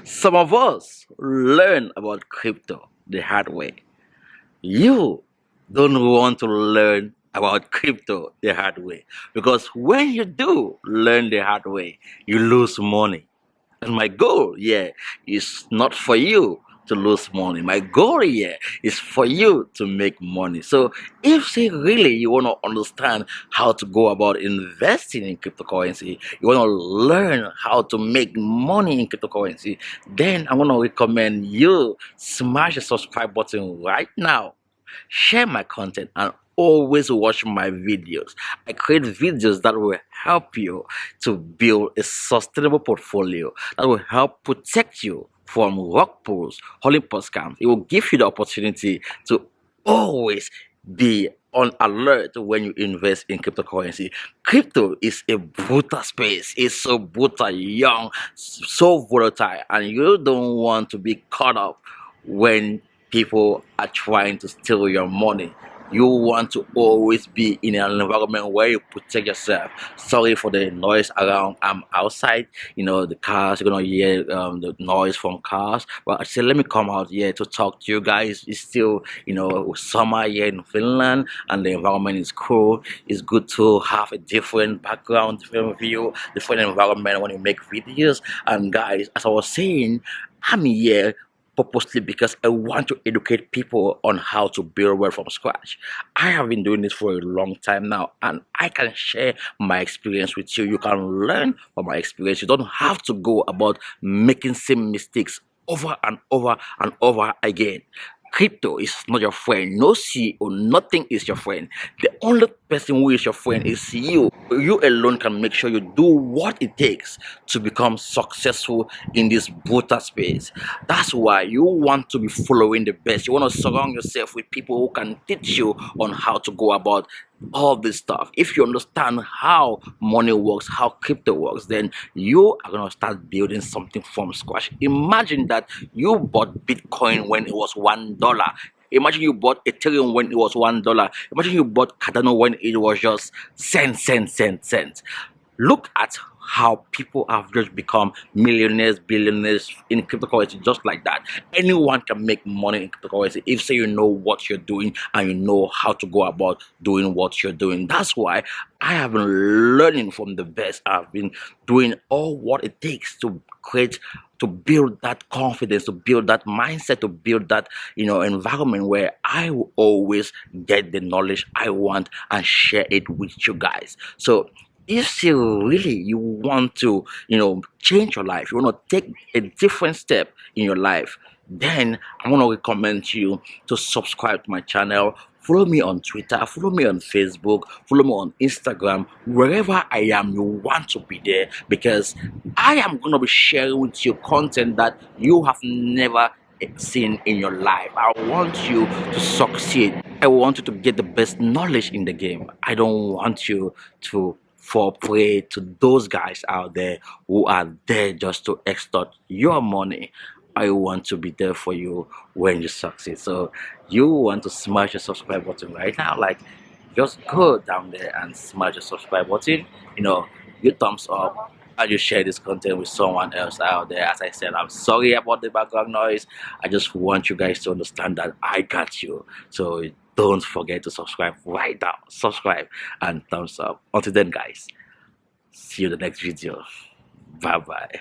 Some of us learn about crypto the hard way. You don't want to learn about crypto the hard way because when you do learn the hard way, you lose money. And my goal, is not for you to lose money. My goal, is for you to make money. So, if say really you want to understand how to go about investing in cryptocurrency, you want to learn how to make money in cryptocurrency, then I'm going to recommend you smash the subscribe button right now, share my content, and always watch my videos. I create videos that will help you to build a sustainable portfolio that will help protect you from rock pulls, holding scams. It will give you the opportunity to always be on alert when you invest in cryptocurrency. Crypto is a brutal space. It's so brutal, young, so volatile, and you don't want to be caught up when people are trying to steal your money. You want to always be in an environment where you protect yourself. Sorry for the noise around. I'm outside, the cars, you're gonna hear the noise from cars. But I said, let me come out here to talk to you guys. It's still, summer here in Finland, and the environment is cool. It's good to have a different background, different view, different environment when you make videos. And guys, as I was saying, I'm here purposely because I want to educate people on how to build wealth from scratch. I have been doing this for a long time now, and I can share my experience with you. You can learn from my experience. You don't have to go about making same mistakes over and over and over again. Crypto is not your friend. No CEO, nothing is your friend. The only person who is your friend is you. You alone can make sure you do what it takes to become successful in this brutal space. That's why you want to be following the best. You want to surround yourself with people who can teach you on how to go about all this stuff. If you understand how money works, how crypto works, then you are going to start building something from scratch. Imagine that you bought Bitcoin when it was $1. Imagine you bought Ethereum when it was $1. Imagine you bought Cardano when it was just cents. Look at how people have just become millionaires, billionaires in cryptocurrency just like that. Anyone can make money in cryptocurrency if say you know what you're doing and you know how to go about doing what you're doing. That's why I have been learning from the best. I've been doing all what it takes to build that confidence, to build that mindset, to build that environment where I will always get the knowledge I want and share it with you guys. So if you want to change your life, you want to take a different step in your life, then I want to recommend you to subscribe to my channel. Follow me on Twitter, follow me on Facebook, follow me on Instagram. Wherever I am, you want to be there, because I am going to be sharing with you content that you have never seen in your life. I want you to succeed. I want you to get the best knowledge in the game. I don't want you to fall prey to those guys out there who are there just to extort your money. I want to be there for you when you succeed. So you want to smash the subscribe button right now, like just go down there and smash the subscribe button, you thumbs up, and you share this content with someone else out there. As I said, I'm sorry about the background noise. I just want you guys to understand that I got you. So don't forget to subscribe right now. Subscribe and thumbs up. Until then, guys, see you in the next video. Bye bye.